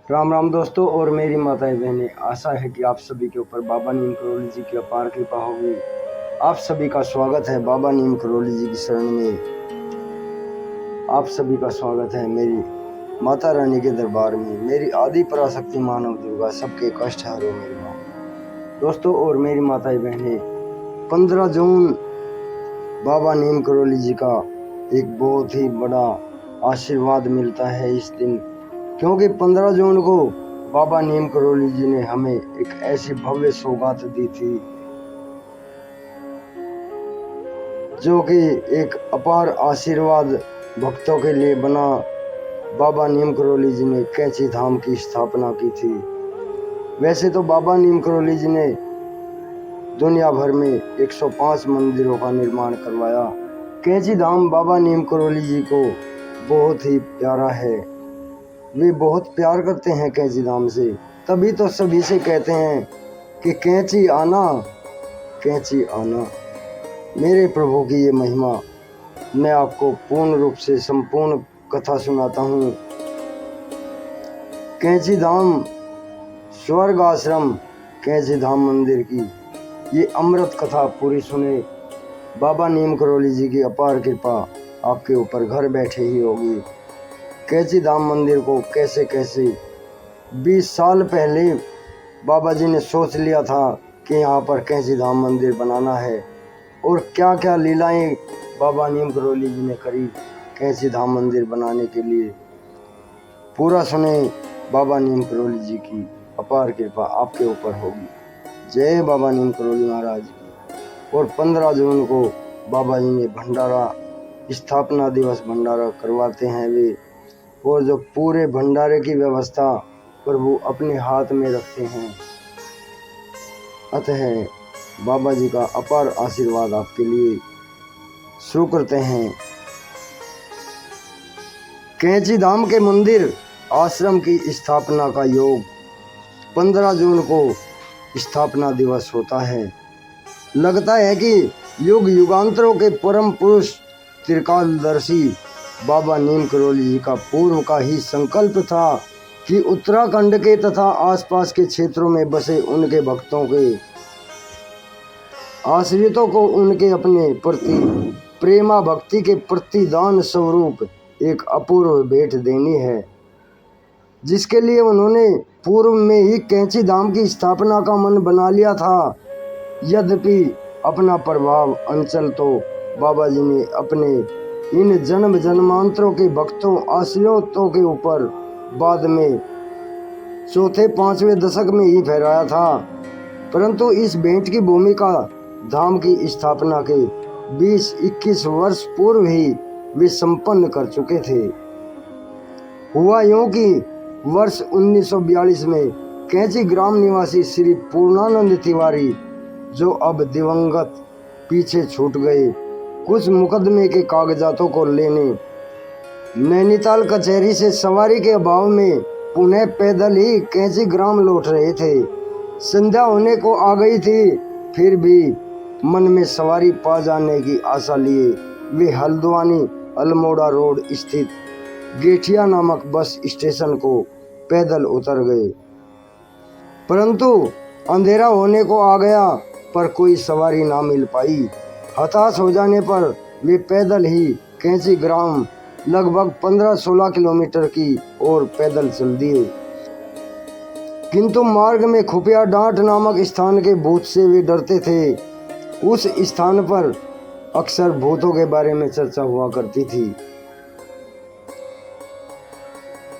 राम राम दोस्तों और मेरी माताएं बहनें, आशा है कि आप सभी के ऊपर बाबा नीम करोली जी की अपार कृपा होगी। आप सभी का स्वागत है बाबा नीम करोली जी की शरण में। आप सभी का स्वागत है मेरी माता रानी के दरबार में। मेरी आदि पराशक्ति मानव दुर्गा, सबके कष्ट हरो मेरी माँ। दोस्तों और मेरी माताएं बहनें, 15 जून बाबा नीम करोली जी का एक बहुत ही बड़ा आशीर्वाद मिलता है इस दिन, क्योंकि 15 जून को बाबा नीम करोली जी ने हमें एक ऐसी भव्य सौगात दी थी जो कि एक अपार आशीर्वाद भक्तों के लिए बना। बाबा नीम करोली जी ने कैंची धाम की स्थापना की थी। वैसे तो बाबा नीम करोली जी ने दुनिया भर में 105 मंदिरों का निर्माण करवाया। कैंची धाम बाबा नीम करोली जी को बहुत ही प्यारा है। वे बहुत प्यार करते हैं कैंची धाम से, तभी तो सभी से कहते हैं कि कैंची आना, कैंची आना। मेरे प्रभु की ये महिमा मैं आपको पूर्ण रूप से संपूर्ण कथा सुनाता हूँ। कैंची धाम स्वर्ग आश्रम कैंची धाम मंदिर की ये अमृत कथा पूरी सुने। बाबा नीम करोली जी की अपार कृपा आपके ऊपर घर बैठे ही होगी। कैंची धाम मंदिर को कैसे कैसे 20 साल पहले बाबा जी ने सोच लिया था कि यहाँ पर कैंची धाम मंदिर बनाना है, और क्या क्या लीलाएं बाबा नीम करोली जी ने करी कैंची धाम मंदिर बनाने के लिए। पूरा सुने। बाबा नीम करोली जी की अपार कृपा आपके ऊपर होगी। जय बाबा नीम करोली महाराज की। और 15 जून को बाबा जी ने भंडारा, स्थापना दिवस भंडारा करवाते हैं वे, और जो पूरे भंडारे की व्यवस्था प्रभु अपने हाथ में रखते हैं। अतः बाबा जी का अपार आशीर्वाद आपके लिए। शुरू करते हैं। कैंची धाम के मंदिर आश्रम की स्थापना का योग 15 जून को स्थापना दिवस होता है। लगता है कि युग युगांतरों के परम पुरुष त्रिकालदर्शी बाबा नीम करोली जी का पूर्व का ही संकल्प था कि उत्तराखंड के तथा आसपास के क्षेत्रों में बसे उनके भक्तों के आश्रितों को उनके अपने प्रति प्रेमा भक्ति के प्रतिदान स्वरूप एक अपूर्व भेंट देनी है, जिसके लिए उन्होंने पूर्व में ही कैंची धाम की स्थापना का मन बना लिया था। यद्यपि अपना प्रभाव अंचल तो बाबा जी ने अपने इन जन्म जन्मांतरों के भक्तों आश्रितों के ऊपर बाद में चौथे 5वें दशक में ही फहराया था, परंतु इस भेंट की भूमिका धाम की स्थापना के 20-21 वर्ष पूर्व ही वे संपन्न कर चुके थे। हुआ यूं कि वर्ष 1942 में कैंची ग्राम निवासी श्री पूर्णानंद तिवारी, जो अब दिवंगत, पीछे छूट गए, कुछ मुकदमे के कागजातों को लेने नैनीताल कचहरी से सवारी के अभाव में पुनः पैदल ही कैंची ग्राम लौट रहे थे। संध्या होने को आ गई थी, फिर भी मन में सवारी पा जाने की आशा लिए वे हल्द्वानी अल्मोड़ा रोड स्थित गेठिया नामक बस स्टेशन को पैदल उतर गए, परंतु अंधेरा होने को आ गया पर कोई सवारी ना मिल पाई। हताश हो जाने पर वे पैदल ही कैंची ग्राम लगभग 15-16 किलोमीटर की ओर पैदल चल दिए, किंतु मार्ग में खुफिया डांट नामक स्थान के भूत से वे डरते थे। उस स्थान पर अक्सर भूतों के बारे में चर्चा हुआ करती थी,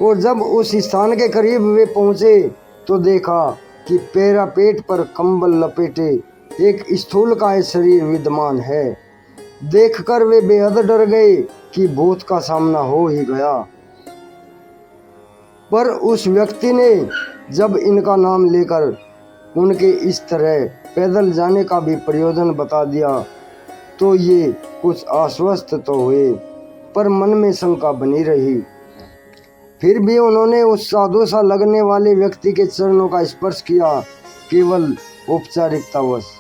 और जब उस स्थान के करीब वे पहुंचे तो देखा कि पैरापेट पर कंबल लपेटे एक स्थूलकाय शरीर विद्यमान है। देखकर वे बेहद डर गए कि भूत का सामना हो ही गया। पर उस व्यक्ति ने जब इनका नाम लेकर उनके इस तरह पैदल जाने का भी प्रयोजन बता दिया तो ये कुछ आश्वस्त तो हुए, पर मन में शंका बनी रही। फिर भी उन्होंने उस साधु सा लगने वाले व्यक्ति के चरणों का स्पर्श किया, केवल औपचारिकतावश।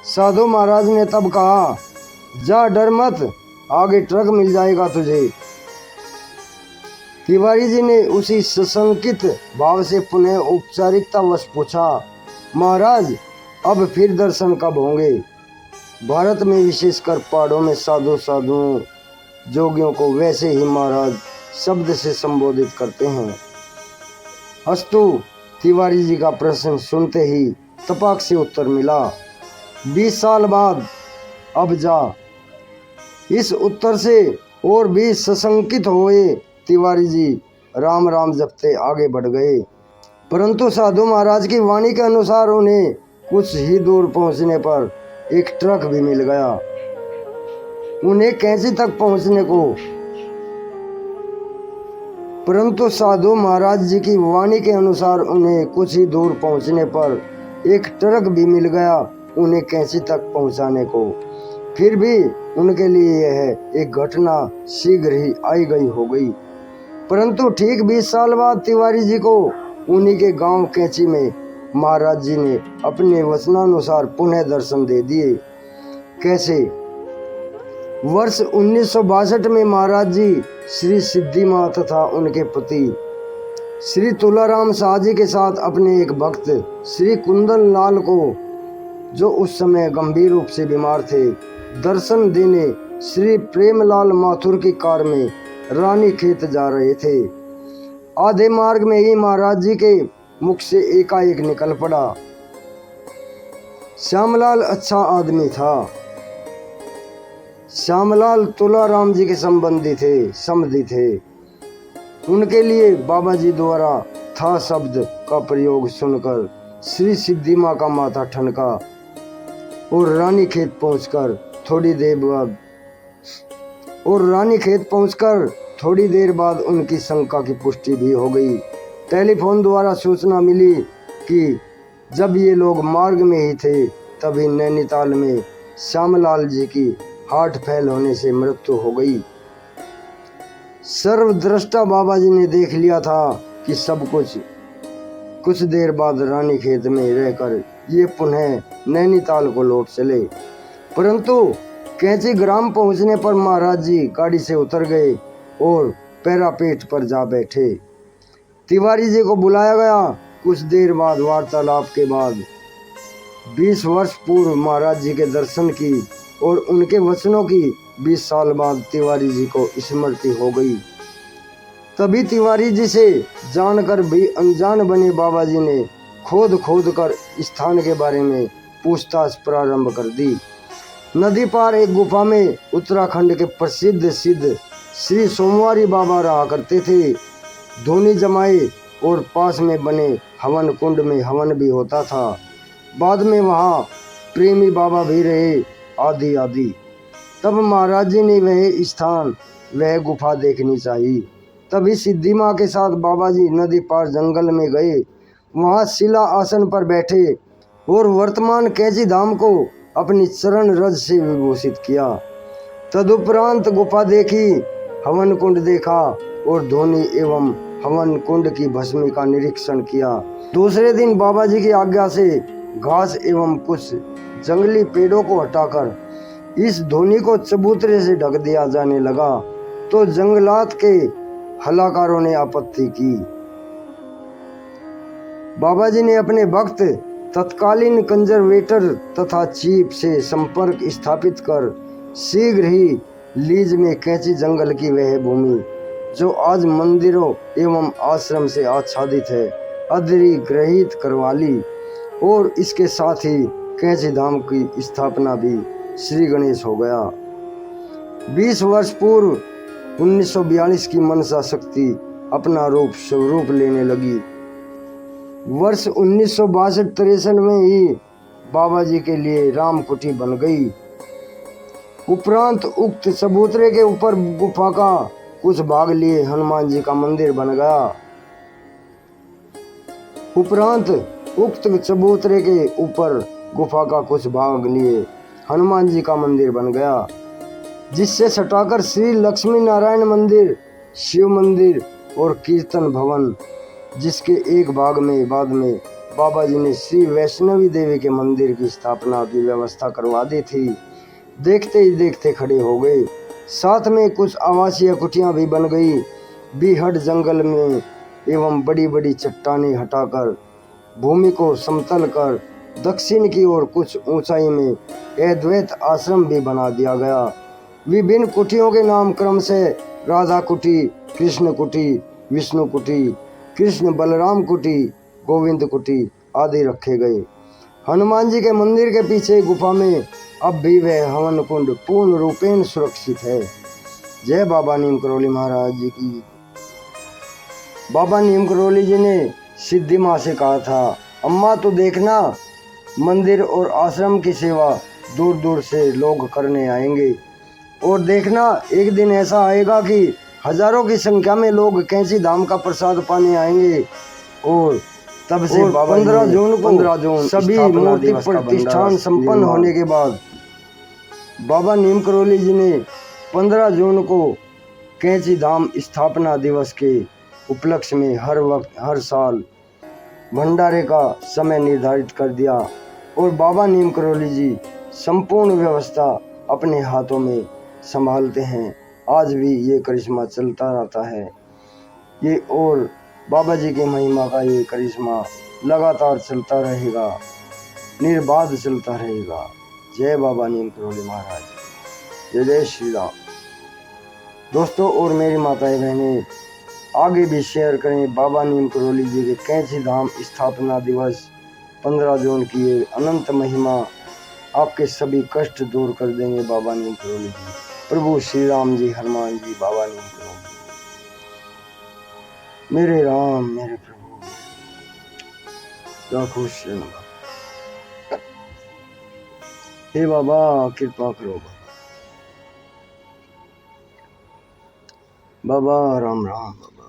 साधु महाराज ने तब कहा, जा डर मत, आगे ट्रक मिल जाएगा तुझे। तिवारी जी ने उसी सशंकित भाव से पुनः औपचारिकतावश पूछा, महाराज अब फिर दर्शन कब होंगे? भारत में विशेषकर पहाड़ों में साधुओं जोगियों को वैसे ही महाराज शब्द से संबोधित करते हैं। अस्तु, तिवारी जी का प्रश्न सुनते ही तपाक से उत्तर मिला, 20 साल बाद अब जा। इस उत्तर से और भी सशंकित हुए तिवारी जी राम राम जपते आगे बढ़ गए। परंतु साधु महाराज की वाणी के अनुसार उन्हें कुछ ही दूर पहुंचने पर एक ट्रक भी मिल गया। उन्हें कैंची तक पहुंचने को परंतु साधु महाराज जी की वाणी के अनुसार उन्हें कुछ ही दूर पहुंचने पर एक ट्रक भी मिल गया उन्हें कैंची तक पहुंचाने को। फिर भी उनके लिए यह एक घटना शीघ्र ही आई गई हो गई। परंतु ठीक 20 साल बाद तिवारी जी को उन्हीं के गांव कैंची में महाराज जी ने अपने वचनानुसार पुनः दर्शन दे दिए। कैसे? वर्ष 1962 में महाराज जी श्री सिद्धि माँ तथा उनके पति श्री तुलाराम शाह जी के साथ अपने एक भक्त श्री कुंदन लाल को, जो उस समय गंभीर रूप से बीमार थे, दर्शन देने श्री प्रेमलाल माथुर की कार में रानी खेत जा रहे थे। आधे मार्ग में ही महाराज जी के मुख से एकाएक निकल पड़ा, श्यामलाल अच्छा आदमी था। श्यामलाल तुलाराम जी के संबंधी थे, समधी थे। उनके लिए बाबा जी द्वारा था शब्द का प्रयोग सुनकर श्री सिद्धि माँ का माथा ठनका और रानी खेत पहुंचकर थोड़ी देर बाद उनकी शंका की पुष्टि भी हो गई। टेलीफोन द्वारा सूचना मिली कि जब ये लोग मार्ग में ही थे तभी नैनीताल में श्यामलाल जी की हार्ट फेल होने से मृत्यु हो गई। सर्वद्रष्टा बाबा जी ने देख लिया था कि सब कुछ देर बाद रानी खेत में रहकर ये पुनः नैनीताल को लौट चले। परंतु कैंची ग्राम पहुंचने पर महाराज जी गाड़ी से उतर गए और पैरापेट पर जा बैठे। तिवारी जी को बुलाया गया। कुछ देर बाद वार्तालाप के बाद 20 वर्ष पूर्व महाराज जी के दर्शन की और उनके वचनों की 20 साल बाद तिवारी जी को स्मृति हो गई। तभी तिवारी जी से जानकर भी अनजान बने बाबा जी ने खोद कर स्थान के बारे में पूछताछ प्रारंभ कर दी। नदी पार एक गुफा में उत्तराखंड के प्रसिद्ध सिद्ध श्री सोमवारी बाबा रहा करते थे। धूनी जमाए और पास में बने हवन कुंड में हवन भी होता था। बाद में वहाँ प्रेमी बाबा भी रहे आदि। तब महाराज जी ने वह स्थान वह गुफा देखनी चाहिए। तभी सिद्धि माँ के साथ बाबा जी नदी पार जंगल में गए। वहाँ शिला आसन पर बैठे और वर्तमान कैची धाम को अपनी चरण रज से विभूषित किया। तदुपरांत गुफा देखी, हवन कुंड देखा और धोनी एवं हवन कुंड की भस्मी का निरीक्षण किया। दूसरे दिन बाबा जी की आज्ञा से घास एवं कुछ जंगली पेड़ों को हटाकर इस धोनी को चबूतरे से ढक दिया जाने लगा तो जंगलात के हलाकारों ने आपत्ति की। बाबा जी ने अपने भक्त तत्कालीन कंजर्वेटर तथा चीफ से संपर्क स्थापित कर शीघ्र ही लीज में कैंची जंगल की वह भूमि जो आज मंदिरों एवं आश्रम से आच्छादित है अधिग्रहित करवा ली और इसके साथ ही कैंची धाम की स्थापना भी श्री गणेश हो गया। 20 वर्ष पूर्व 1942 की मनसा शक्ति अपना स्वरूप लेने लगी। वर्ष 1962-63 में ही बाबा जी के लिए राम कुटी बन गई। उपरांत उक्त चबूतरे के ऊपर गुफा का कुछ भाग लिए हनुमान जी का मंदिर बन गया। उपरांत उक्त चबूतरे के ऊपर गुफा का कुछ भाग लिए हनुमान जी का मंदिर बन गया, जिससे सटाकर श्री लक्ष्मी नारायण मंदिर, शिव मंदिर और कीर्तन भवन, जिसके एक भाग में बाद में बाबा जी ने श्री वैष्णवी देवी के मंदिर की स्थापना की व्यवस्था करवा दी थी, देखते ही देखते खड़े हो गए। साथ में कुछ आवासीय कुटियां भी बन गई। बीहड़ जंगल में एवं बड़ी बड़ी चट्टानें हटाकर भूमि को समतल कर दक्षिण की ओर कुछ ऊंचाई में अद्वैत आश्रम भी बना दिया गया। विभिन्न कुटियों के नाम क्रम से राधा कुटी, कृष्ण कुटी, विष्णु कुटी, कृष्ण बलराम कुटी, गोविंद कुटी आदि रखे गए। हनुमान जी के मंदिर के पीछे गुफा में अब भी वह हवन कुंड पूर्ण रूपेण सुरक्षित है। जय बाबा नीम करोली महाराज जी की। बाबा नीम करोली जी ने सिद्धि माँ से कहा था, अम्मा तो देखना, मंदिर और आश्रम की सेवा दूर दूर से लोग करने आएंगे, और देखना एक दिन ऐसा आएगा कि हजारों की संख्या में लोग कैंची धाम का प्रसाद पाने आएंगे। और तब से 15 जून सभी मूर्ति प्रतिष्ठान संपन्न होने के बाद बाबा नीम करोली जी ने 15 जून को कैंची धाम स्थापना दिवस के उपलक्ष्य में हर साल भंडारे का समय निर्धारित कर दिया, और बाबा नीम करोली जी संपूर्ण व्यवस्था अपने हाथों में संभालते हैं। आज भी ये करिश्मा चलता रहता है ये, और बाबा जी की महिमा का ये करिश्मा लगातार चलता रहेगा, निर्बाध चलता रहेगा। जय बाबा नीम करोली महाराज, जय जय श्री राम। दोस्तों और मेरी माताएं बहनें, आगे भी शेयर करें बाबा नीम करोली जी के कैंची धाम स्थापना दिवस 15 जून की ये अनंत महिमा आपके सभी कष्ट दूर कर देंगे बाबा नीम करोली जी। प्रभु श्री राम जी, हनुमान जी, बाबा नीम करोली, मेरे राम मेरे प्रभु, लाखों शरण। हे बाबा कृपा करो बाबा, बाबा राम राम बाबा।